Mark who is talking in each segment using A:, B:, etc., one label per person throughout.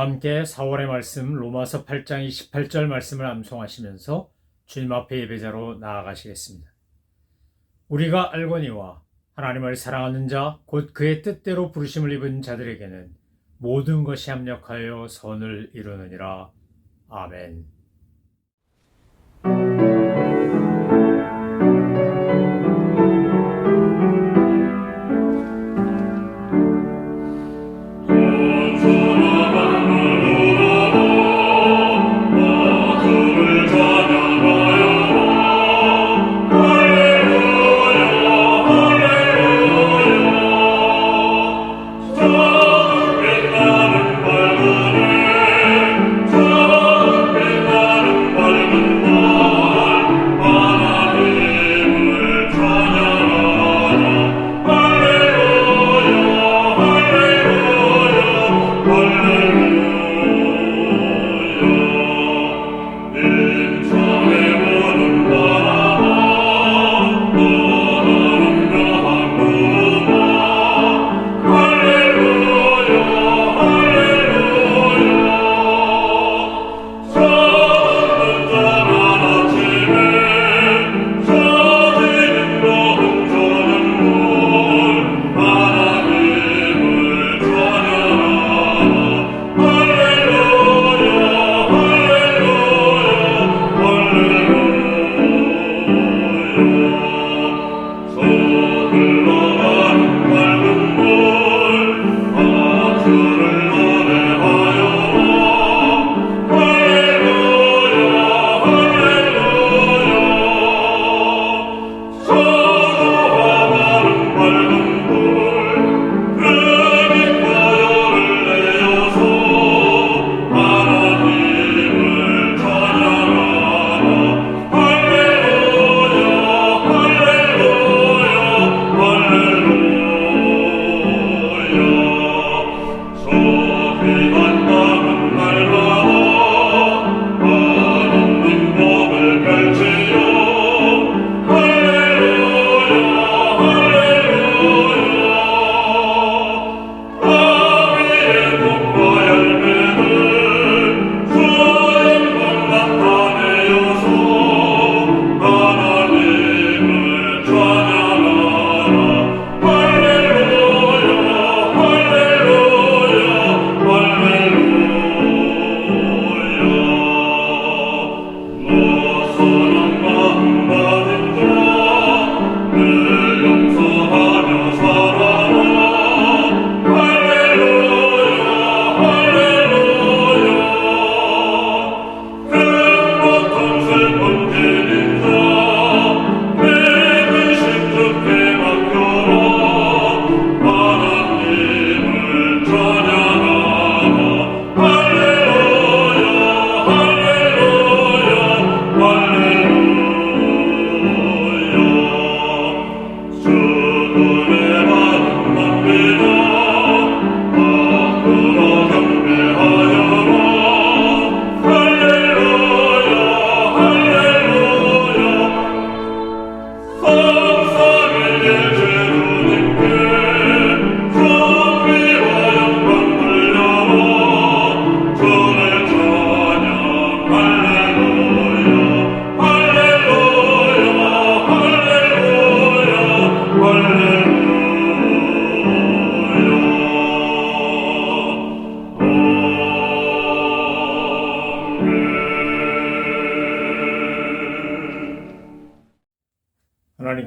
A: 저와 함께 4월의 말씀 로마서 8장 28절 말씀을 암송하시면서 주님 앞에 예배자로 나아가시겠습니다. 우리가 알거니와 하나님을 사랑하는 자 곧 그의 뜻대로 부르심을 입은 자들에게는 모든 것이 합력하여 선을 이루느니라. 아멘.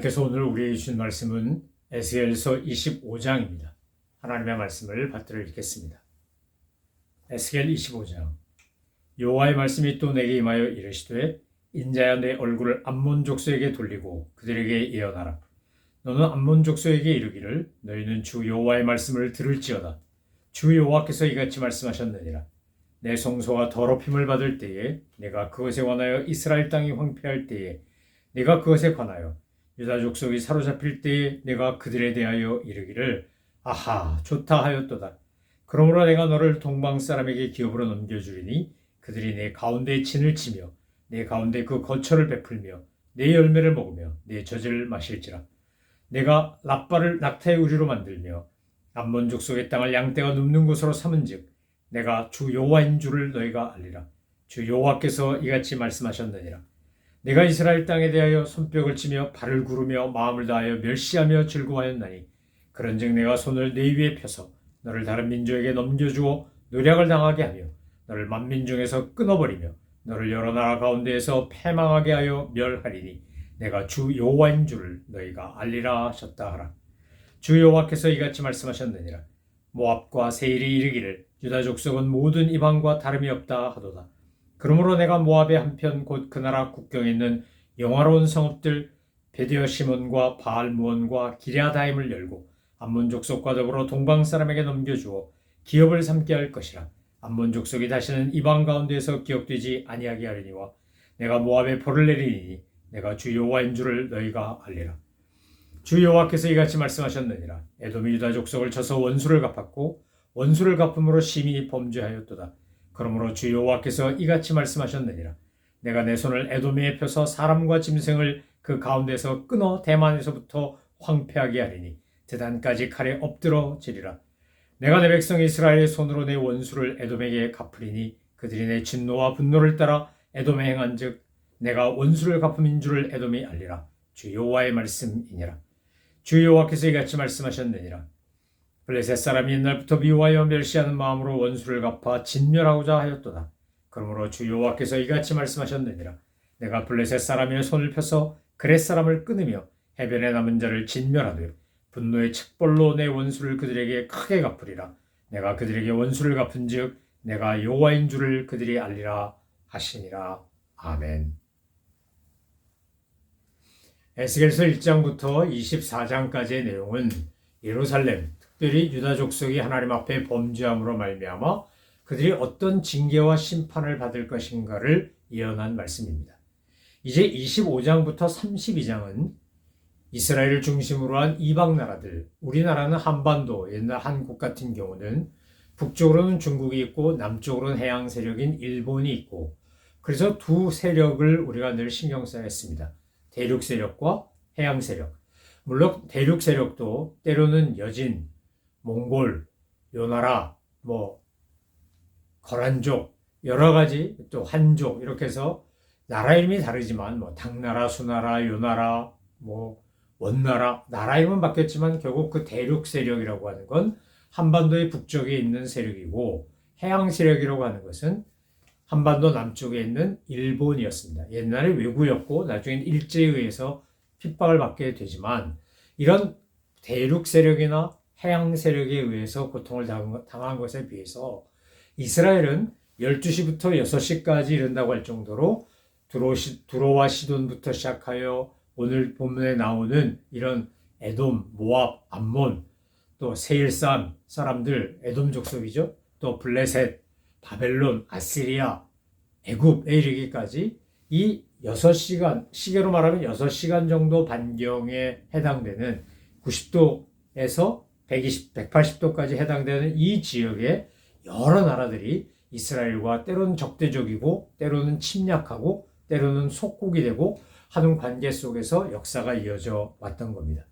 A: 하나님께서 오늘 우리에게 주신 말씀은 에스겔서 25장입니다. 하나님의 말씀을 받들어 읽겠습니다. 에스겔 25장. 여호와의 말씀이 또 내게 임하여 이르시되 인자야 내 얼굴을 암몬 족속에게 돌리고 그들에게 예언하라. 너는 암몬 족속에게 이르기를 너희는 주 여호와의 말씀을 들을지어다. 주 여호와께서 이같이 말씀하셨느니라. 내 성소가 더럽힘을 받을 때에 내가 그것에 관하여 이스라엘 땅이 황폐할 때에 내가 그것에 관하여 유다 족속이 사로잡힐 때에 내가 그들에 대하여 이르기를 아하 좋다 하였도다. 그러므로 내가 너를 동방 사람에게 기업으로 넘겨주리니 그들이 내 가운데 진을 치며 내 가운데 그 거처를 베풀며 내 열매를 먹으며 내 젖을 마실지라. 내가 랍바를 낙타의 우리로 만들며 암몬 족속의 땅을 양떼가 눕는 곳으로 삼은즉 내가 주 여호와인 줄을 너희가 알리라. 주 여호와께서 이같이 말씀하셨느니라. 내가 이스라엘 땅에 대하여 손뼉을 치며 발을 구르며 마음을 다하여 멸시하며 즐거워하였나니 그런즉 내가 손을 네 위에 펴서 너를 다른 민족에게 넘겨주어 노략을 당하게 하며 너를 만민 중에서 끊어버리며 너를 여러 나라 가운데에서 패망하게 하여 멸하리니 내가 주 여호와인 줄을 너희가 알리라 하셨다 하라. 주 여호와께서 이같이 말씀하셨느니라. 모압과 세일이 이르기를 유다 족속은 모든 이방과 다름이 없다 하도다. 그러므로 내가 모압의 한편 곧 그 나라 국경에 있는 영화로운 성읍들 베드여시몬과 바알무온과 기랴다임을 열고 암몬 족속과 더불어 동방 사람에게 넘겨주어 기업을 삼게 할 것이라. 암몬 족속이 다시는 이방 가운데에서 기억되지 아니하게 하리니와 내가 모압에 벌을 내리니 내가 주 여호와인 줄을 너희가 알리라. 주 여호와께서 이같이 말씀하셨느니라. 에돔이 유다 족속을 쳐서 원수를 갚았고 원수를 갚음으로 심히 범죄하였도다. 그러므로 주 여호와께서 이같이 말씀하셨느니라. 내가 내 손을 에돔에 펴서 사람과 짐승을 그 가운데서 끊어 대만에서부터 황폐하게 하리니 드단까지 칼에 엎드러지리라. 내가 내 백성 이스라엘의 손으로 내 원수를 에돔에게 갚으리니 그들이 내 진노와 분노를 따라 에돔에 행한즉 내가 원수를 갚음인 줄을 에돔이 알리라. 주 여호와의 말씀이니라. 주 여호와께서 이같이 말씀하셨느니라. 블레셋 사람이 옛날부터 미워하여 멸시하는 마음으로 원수를 갚아 진멸하고자 하였도다. 그러므로 주 여호와께서 이같이 말씀하셨느니라. 내가 블레셋 사람의 손을 펴서 그렛 사람을 끊으며 해변에 남은 자를 진멸하되 분노의 책벌로 내 원수를 그들에게 크게 갚으리라. 내가 그들에게 원수를 갚은즉 내가 여호와인 줄을 그들이 알리라 하시니라. 아멘. 에스겔서 1장부터 24장까지의 내용은 예루살렘, 특별히 유다 족속이 하나님 앞에 범죄함으로 말미암아 그들이 어떤 징계와 심판을 받을 것인가를 예언한 말씀입니다. 이제 25장부터 32장은 이스라엘을 중심으로 한 이방 나라들, 우리나라는 한반도, 옛날 한국 같은 경우는 북쪽으로는 중국이 있고 남쪽으로는 해양 세력인 일본이 있고 그래서 두 세력을 우리가 늘 신경 써야 했습니다. 대륙 세력과 해양 세력. 물론 대륙 세력도 때로는 여진, 몽골, 요나라, 거란족, 여러 가지 또 한족 이렇게 해서 나라 이름이 다르지만 당나라, 수나라, 요나라, 원나라, 나라 이름은 바뀌었지만 결국 그 대륙 세력이라고 하는 건 한반도의 북쪽에 있는 세력이고 해양 세력이라고 하는 것은 한반도 남쪽에 있는 일본이었습니다. 옛날에 외구였고 나중엔 일제에 의해서 핍박을 받게 되지만 이런 대륙 세력이나 해양 세력에 의해서 고통을 당한 것에 비해서 이스라엘은 12시부터 6시까지 이른다고 할 정도로 두로와 시돈부터 시작하여 오늘 본문에 나오는 이런 에돔, 모압, 암몬, 또 세일산 사람들, 에돔 족속이죠. 또 블레셋, 바벨론, 아시리아, 애굽에 이르기까지 이 6시간, 시계로 말하면 6시간 정도 반경에 해당되는 90도에서 180도까지 해당되는 이 지역에 여러 나라들이 이스라엘과 때로는 적대적이고 때로는 침략하고 때로는 속국이 되고 하는 관계 속에서 역사가 이어져 왔던 겁니다.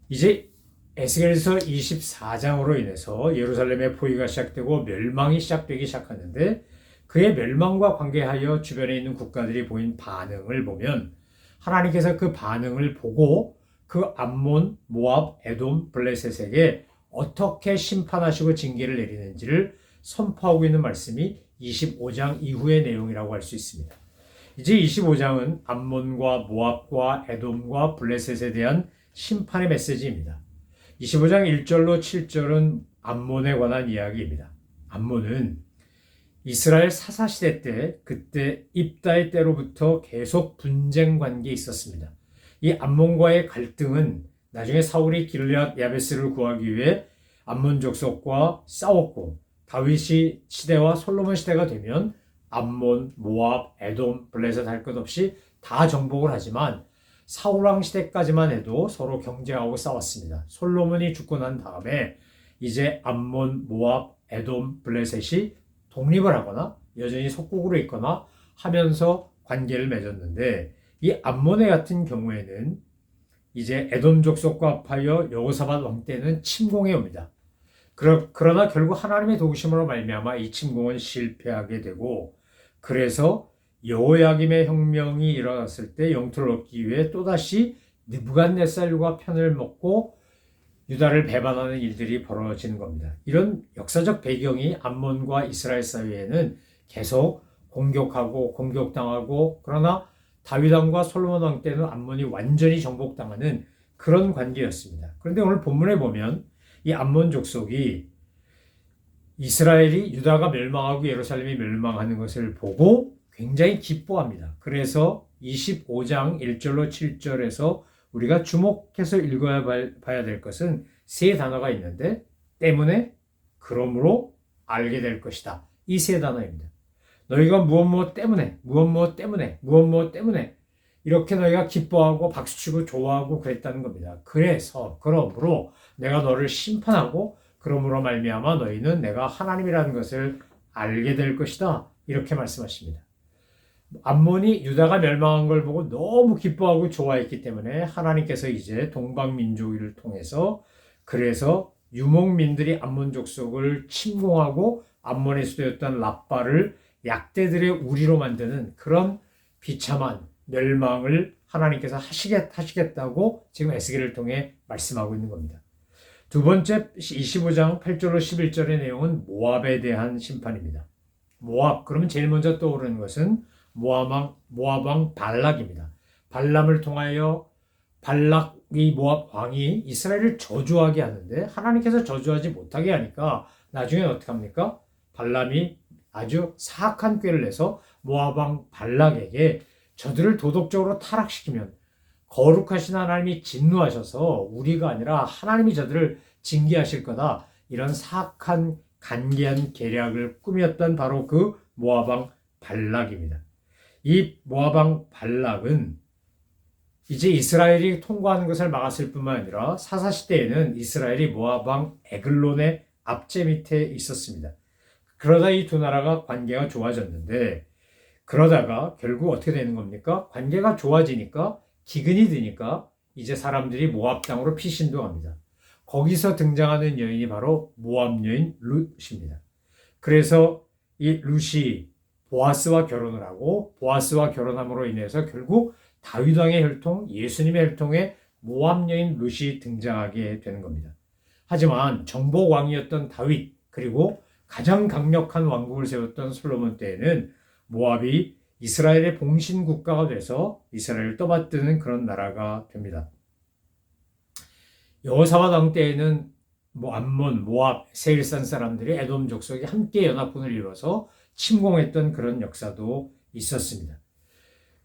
A: 이제 에스겔서 24장으로 인해서 예루살렘의 포위가 시작되고 멸망이 시작되기 시작하는데 그의 멸망과 관계하여 주변에 있는 국가들이 보인 반응을 보면 하나님께서 그 반응을 보고 그 암몬, 모압, 에돔, 블레셋에게 어떻게 심판하시고 징계를 내리는지를 선포하고 있는 말씀이 25장 이후의 내용이라고 할 수 있습니다. 이제 25장은 암몬과 모압과 에돔과 블레셋에 대한 심판의 메시지입니다. 25장 1절로 7절은 암몬에 관한 이야기입니다. 암몬은 이스라엘 사사시대 때 그때 입다의 때로부터 계속 분쟁 관계에 있었습니다. 이 암몬과의 갈등은 나중에 사울이 길르앗 야베스를 구하기 위해 암몬 족속과 싸웠고 다윗이 시대와 솔로몬 시대가 되면 암몬, 모압, 에돔, 블레셋 할 것 없이 다 정복을 하지만 사울왕 시대까지만 해도 서로 경쟁하고 싸웠습니다. 솔로몬이 죽고 난 다음에 이제 암몬, 모압, 에돔, 블레셋이 독립을 하거나 여전히 속국으로 있거나 하면서 관계를 맺었는데 이 암몬의 같은 경우에는 이제 에돔 족속과 합하여 여호사밧 왕 때는 침공해 옵니다. 그러나 결국 하나님의 도우심으로 말미암아 이 침공은 실패하게 되고, 그래서 여호야김의 혁명이 일어났을 때 영토를 얻기 위해 또다시 느부갓네살과 편을 먹고 유다를 배반하는 일들이 벌어지는 겁니다. 이런 역사적 배경이 암몬과 이스라엘 사이에는 계속 공격하고 공격당하고, 그러나 다윗 왕과 솔로몬 왕 때는 암몬이 완전히 정복당하는 그런 관계였습니다. 그런데 오늘 본문에 보면 이 암몬 족속이 이스라엘이 유다가 멸망하고 예루살렘이 멸망하는 것을 보고 굉장히 기뻐합니다. 그래서 25장 1절로 7절에서 우리가 주목해서 읽어야 봐야 될 것은 세 단어가 있는데, 때문에, 그러므로, 알게 될 것이다. 이 세 단어입니다. 너희가 무엇 때문에, 무엇 때문에 이렇게 너희가 기뻐하고 박수치고 좋아하고 그랬다는 겁니다. 그래서 그러므로 내가 너를 심판하고 그러므로 말미암아 너희는 내가 하나님이라는 것을 알게 될 것이다. 이렇게 말씀하십니다. 암몬이 유다가 멸망한 걸 보고 너무 기뻐하고 좋아했기 때문에 하나님께서 이제 동방민족을 통해서, 그래서 유목민들이 암몬 족속을 침공하고 암몬의 수도였던 랍바를 약대들의 우리로 만드는 그런 비참한 멸망을 하나님께서 하시겠다고 지금 에스겔을 통해 말씀하고 있는 겁니다. 두 번째 25장 8절로 11절의 내용은 모압에 대한 심판입니다. 모압, 그러면 제일 먼저 떠오르는 것은 모압 왕 발락입니다. 발람을 통하여 발락이 모압 왕이 이스라엘을 저주하게 하는데, 하나님께서 저주하지 못하게 하니까 나중에 어떻게 합니까? 발람이 아주 사악한 꾀를 내서 모압 왕 발락에게 저들을 도덕적으로 타락시키면 거룩하신 하나님이 진노하셔서 우리가 아니라 하나님이 저들을 징계하실 거다, 이런 사악한 간계한 계략을 꾸몄던 바로 그 모압 왕 발락입니다. 이 모압 왕 발락은 이제 이스라엘이 통과하는 것을 막았을 뿐만 아니라 사사시대에는 이스라엘이 모압 왕 에글론의 압제 밑에 있었습니다. 그러다 이 두 나라가 관계가 좋아졌는데, 그러다가 결국 어떻게 되는 겁니까? 관계가 좋아지니까, 기근이 드니까 이제 사람들이 모압 땅으로 피신도합니다. 거기서 등장하는 여인이 바로 모압 여인 룻입니다. 그래서 이 룻이 보아스와 결혼을 하고, 보아스와 결혼함으로 인해서 결국 다윗 왕의 혈통, 예수님의 혈통에 모압 여인 룻이 등장하게 되는 겁니다. 하지만 정복 왕이었던 다윗, 그리고 가장 강력한 왕국을 세웠던 솔로몬 때에는 모압이 이스라엘의 봉신 국가가 돼서 이스라엘을 떠받드는 그런 나라가 됩니다. 여호사밧 왕 때에는 암몬, 모압, 세일산 사람들이 에돔 족속이 함께 연합군을 이뤄서 침공했던 그런 역사도 있었습니다.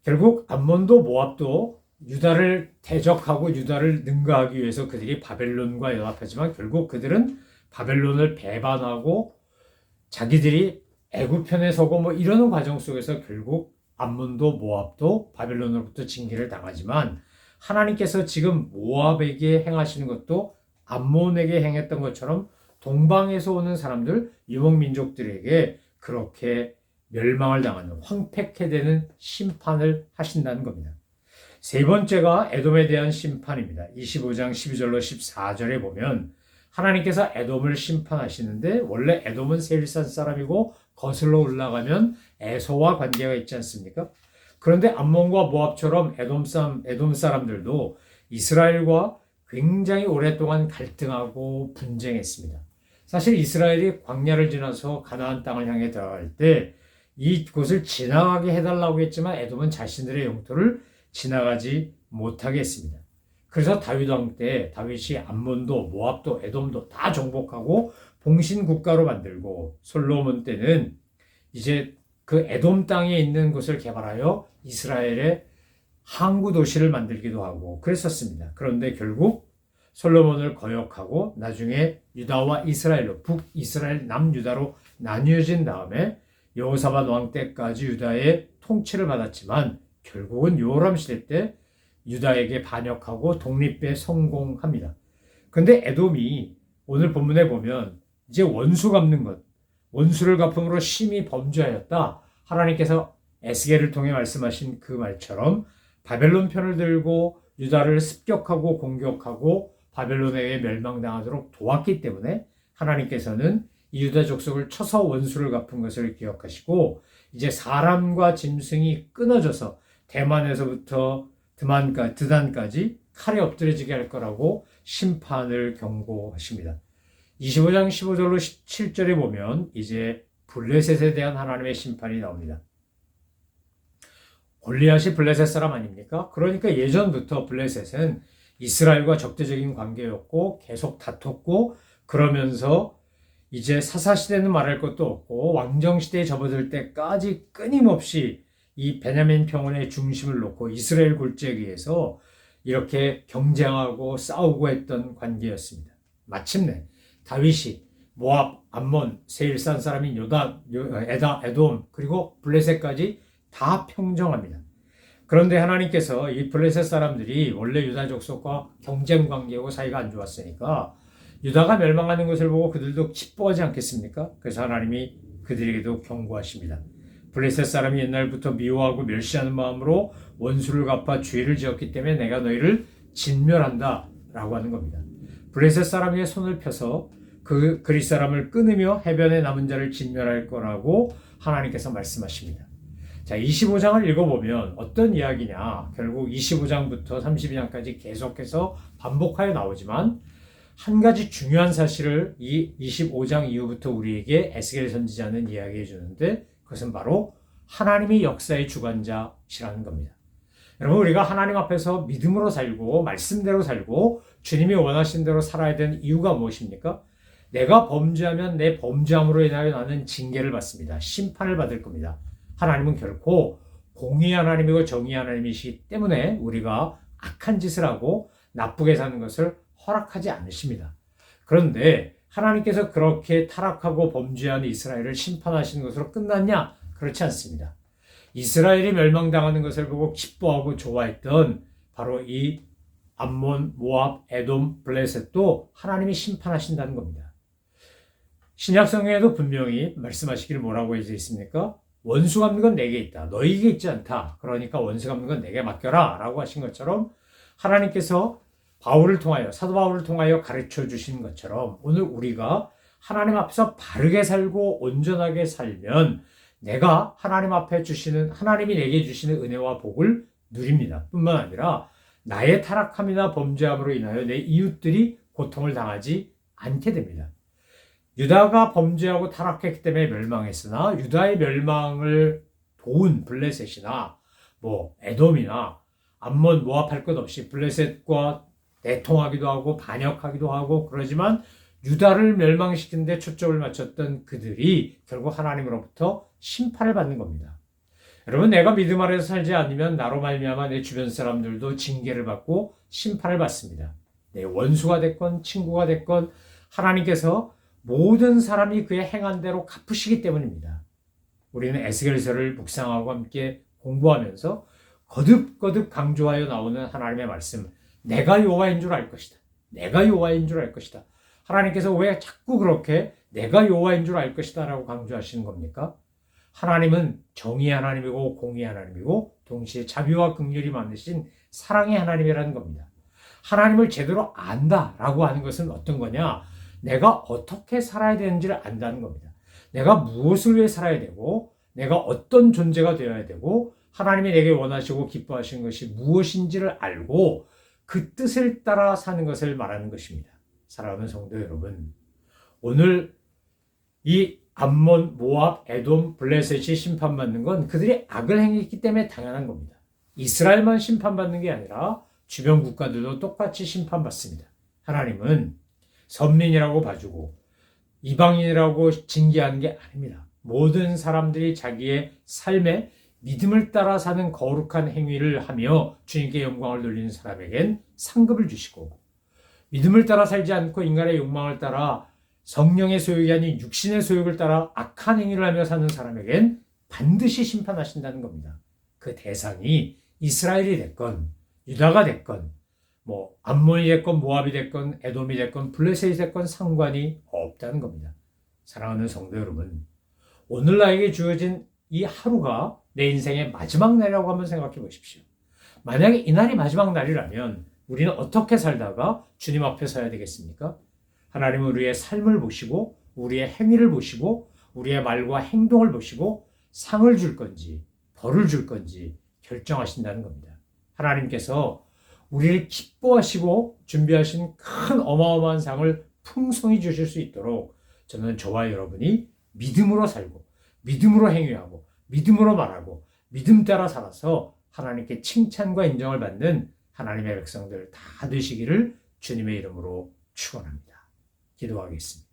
A: 결국 암몬도 모압도 유다를 대적하고 유다를 능가하기 위해서 그들이 바벨론과 연합하지만 결국 그들은 바벨론을 배반하고 자기들이 애굽 편에 서고 이러는 과정 속에서 결국 암몬도 모압도 바벨론으로부터 징계를 당하지만, 하나님께서 지금 모압에게 행하시는 것도 암몬에게 행했던 것처럼 동방에서 오는 사람들, 유목민족들에게 그렇게 멸망을 당하는, 황폐케 되는 심판을 하신다는 겁니다. 세 번째가 에돔에 대한 심판입니다. 25장 12절로 14절에 보면 하나님께서 에돔을 심판하시는데, 원래 에돔은 세일산 사람이고 거슬러 올라가면 에서와 관계가 있지 않습니까? 그런데 암몬과 모압처럼 에돔 사람들도 이스라엘과 굉장히 오랫동안 갈등하고 분쟁했습니다. 사실 이스라엘이 광야를 지나서 가나안 땅을 향해 들어갈 때 이곳을 지나가게 해달라고 했지만 에돔은 자신들의 영토를 지나가지 못하게 했습니다. 그래서 다윗 왕 때 다윗이 암몬도 모압도 에돔도 다 정복하고 봉신 국가로 만들고, 솔로몬 때는 이제 그 에돔 땅에 있는 곳을 개발하여 이스라엘의 항구 도시를 만들기도 하고 그랬었습니다. 그런데 결국 솔로몬을 거역하고 나중에 유다와 이스라엘로, 북이스라엘, 남유다로 나뉘어진 다음에 여호사밧 왕 때까지 유다의 통치를 받았지만 결국은 요람 시대 때 유다에게 반역하고 독립에 성공합니다. 그런데 에돔이 오늘 본문에 보면 이제 원수 갚는 것, 원수를 갚음으로 심히 범죄하였다. 하나님께서 에스겔을 통해 말씀하신 그 말처럼 바벨론 편을 들고 유다를 습격하고 공격하고 바벨론에게 멸망당하도록 도왔기 때문에 하나님께서는 이 유다 족속을 쳐서 원수를 갚은 것을 기억하시고 이제 사람과 짐승이 끊어져서 대만에서부터 드단까지 칼에 엎드려지게 할 거라고 심판을 경고하십니다. 25장 15절로 17절에 보면 이제 블레셋에 대한 하나님의 심판이 나옵니다. 골리앗이 블레셋 사람 아닙니까? 그러니까 예전부터 블레셋은 이스라엘과 적대적인 관계였고 계속 다퉜고 그러면서 이제 사사시대는 말할 것도 없고 왕정시대에 접어들 때까지 끊임없이 이 베냐민 평원의 중심을 놓고 이스라엘 골짜기에서 이렇게 경쟁하고 싸우고 했던 관계였습니다. 마침내 다윗이 모압, 암몬, 세일산 사람인 에돔 그리고 블레셋까지 다 평정합니다. 그런데 하나님께서 이 블레셋 사람들이 원래 유다 족속과 경쟁 관계고 사이가 안 좋았으니까 유다가 멸망하는 것을 보고 그들도 기뻐하지 않겠습니까? 그래서 하나님이 그들에게도 경고하십니다. 블레셋 사람이 옛날부터 미워하고 멸시하는 마음으로 원수를 갚아 죄를 지었기 때문에 내가 너희를 진멸한다 라고 하는 겁니다. 블레셋 사람의 손을 펴서 그 그릿 사람을 끊으며 해변에 남은 자를 진멸할 거라고 하나님께서 말씀하십니다. 자, 25장을 읽어보면 어떤 이야기냐? 결국 25장부터 32장까지 계속해서 반복하여 나오지만 한 가지 중요한 사실을 이 25장 이후부터 우리에게 에스겔 선지자는 이야기해 주는데 그것은 바로 하나님이 역사의 주관자시라는 겁니다. 여러분, 우리가 하나님 앞에서 믿음으로 살고 말씀대로 살고 주님이 원하신 대로 살아야 되는 이유가 무엇입니까? 내가 범죄하면 내 범죄함으로 인하여 나는 징계를 받습니다. 심판을 받을 겁니다. 하나님은 결코 공의 하나님이고 정의 하나님이시기 때문에 우리가 악한 짓을 하고 나쁘게 사는 것을 허락하지 않으십니다. 그런데 하나님께서 그렇게 타락하고 범죄한 이스라엘을 심판하시는 것으로 끝났냐? 그렇지 않습니다. 이스라엘이 멸망당하는 것을 보고 기뻐하고 좋아했던 바로 이 암몬, 모압, 에돔, 블레셋도 하나님이 심판하신다는 겁니다. 신약성경에도 분명히 말씀하시기를 뭐라고 해져 있습니까? 원수 갚는 건 내게 있다. 너희에게 있지 않다. 그러니까 원수 갚는 건 내게 맡겨라 라고 하신 것처럼 하나님께서 사도 바울을 통하여 가르쳐 주신 것처럼 오늘 우리가 하나님 앞에서 바르게 살고 온전하게 살면 내가 하나님이 내게 주시는 은혜와 복을 누립니다. 뿐만 아니라 나의 타락함이나 범죄함으로 인하여 내 이웃들이 고통을 당하지 않게 됩니다. 유다가 범죄하고 타락했기 때문에 멸망했으나 유다의 멸망을 도운 블레셋이나 에돔이나 암몬, 모압 할 것 없이 블레셋과 내통하기도 하고 반역하기도 하고 그러지만 유다를 멸망시키는 데 초점을 맞췄던 그들이 결국 하나님으로부터 심판을 받는 겁니다. 여러분, 내가 믿음 아래서 살지 않으면 나로 말미암아 내 주변 사람들도 징계를 받고 심판을 받습니다. 내 원수가 됐건 친구가 됐건 하나님께서 모든 사람이 그의 행한 대로 갚으시기 때문입니다. 우리는 에스겔서를 묵상하고 함께 공부하면서 거듭거듭 강조하여 나오는 하나님의 말씀, 내가 여호와인 줄 알 것이다. 내가 여호와인 줄 알 것이다. 하나님께서 왜 자꾸 그렇게 내가 여호와인 줄 알 것이다 라고 강조하시는 겁니까? 하나님은 정의의 하나님이고 공의의 하나님이고 동시에 자비와 긍휼이 많으신 사랑의 하나님이라는 겁니다. 하나님을 제대로 안다라고 하는 것은 어떤 거냐? 내가 어떻게 살아야 되는지를 안다는 겁니다. 내가 무엇을 위해 살아야 되고 내가 어떤 존재가 되어야 되고 하나님이 내게 원하시고 기뻐하시는 것이 무엇인지를 알고 그 뜻을 따라 사는 것을 말하는 것입니다. 사랑하는 성도 여러분, 오늘 이 암몬, 모압, 에돔, 블레셋이 심판받는 건 그들이 악을 행했기 때문에 당연한 겁니다. 이스라엘만 심판받는 게 아니라 주변 국가들도 똑같이 심판받습니다. 하나님은 선민이라고 봐주고 이방인이라고 징계하는 게 아닙니다. 모든 사람들이 자기의 삶에 믿음을 따라 사는 거룩한 행위를 하며 주님께 영광을 돌리는 사람에겐 상급을 주시고 믿음을 따라 살지 않고 인간의 욕망을 따라 성령의 소욕이 아닌 육신의 소욕을 따라 악한 행위를 하며 사는 사람에겐 반드시 심판하신다는 겁니다. 그 대상이 이스라엘이 됐건 유다가 됐건 암몬이 됐건 모압이 됐건 에돔이 됐건 블레셋이 됐건 상관이 없다는 겁니다. 사랑하는 성도 여러분, 오늘 나에게 주어진 이 하루가 내 인생의 마지막 날이라고 한번 생각해 보십시오. 만약에 이날이 마지막 날이라면 우리는 어떻게 살다가 주님 앞에 서야 되겠습니까? 하나님은 우리의 삶을 보시고 우리의 행위를 보시고 우리의 말과 행동을 보시고 상을 줄 건지 벌을 줄 건지 결정하신다는 겁니다. 하나님께서 우리를 기뻐하시고 준비하신 큰 어마어마한 상을 풍성히 주실 수 있도록 저는 저와 여러분이 믿음으로 살고 믿음으로 행위하고 믿음으로 말하고 믿음 따라 살아서 하나님께 칭찬과 인정을 받는 하나님의 백성들 다 되시기를 주님의 이름으로 축원합니다. 기도하겠습니다.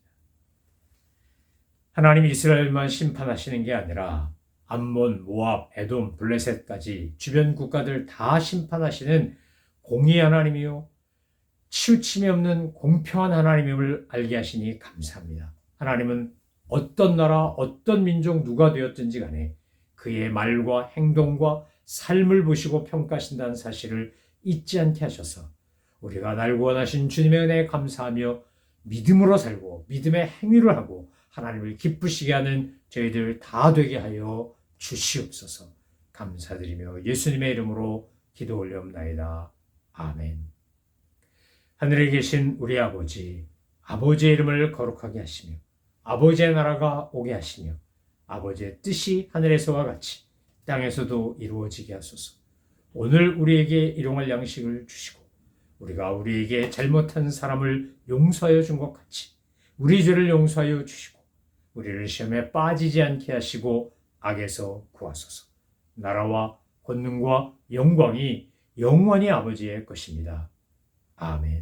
A: 하나님 이스라엘만 심판하시는 게 아니라 암몬, 모압, 에돔, 블레셋까지 주변 국가들 다 심판하시는 공의 하나님이요 치우침이 없는 공평한 하나님임을 알게 하시니 감사합니다. 하나님은 어떤 나라, 어떤 민족 누가 되었든지 간에 그의 말과 행동과 삶을 보시고 평가하신다는 사실을 잊지 않게 하셔서 우리가 날 구원하신 주님의 은혜에 감사하며 믿음으로 살고 믿음의 행위를 하고 하나님을 기쁘시게 하는 저희들 다 되게 하여 주시옵소서. 감사드리며 예수님의 이름으로 기도 올려옵나이다. 아멘. 하늘에 계신 우리 아버지, 아버지의 이름을 거룩하게 하시며 아버지의 나라가 오게 하시며 아버지의 뜻이 하늘에서와 같이 땅에서도 이루어지게 하소서. 오늘 우리에게 일용할 양식을 주시고 우리가 우리에게 잘못한 사람을 용서하여 준 것 같이 우리 죄를 용서하여 주시고 우리를 시험에 빠지지 않게 하시고 악에서 구하소서. 나라와 권능과 영광이 영원히 아버지의 것입니다. 아멘.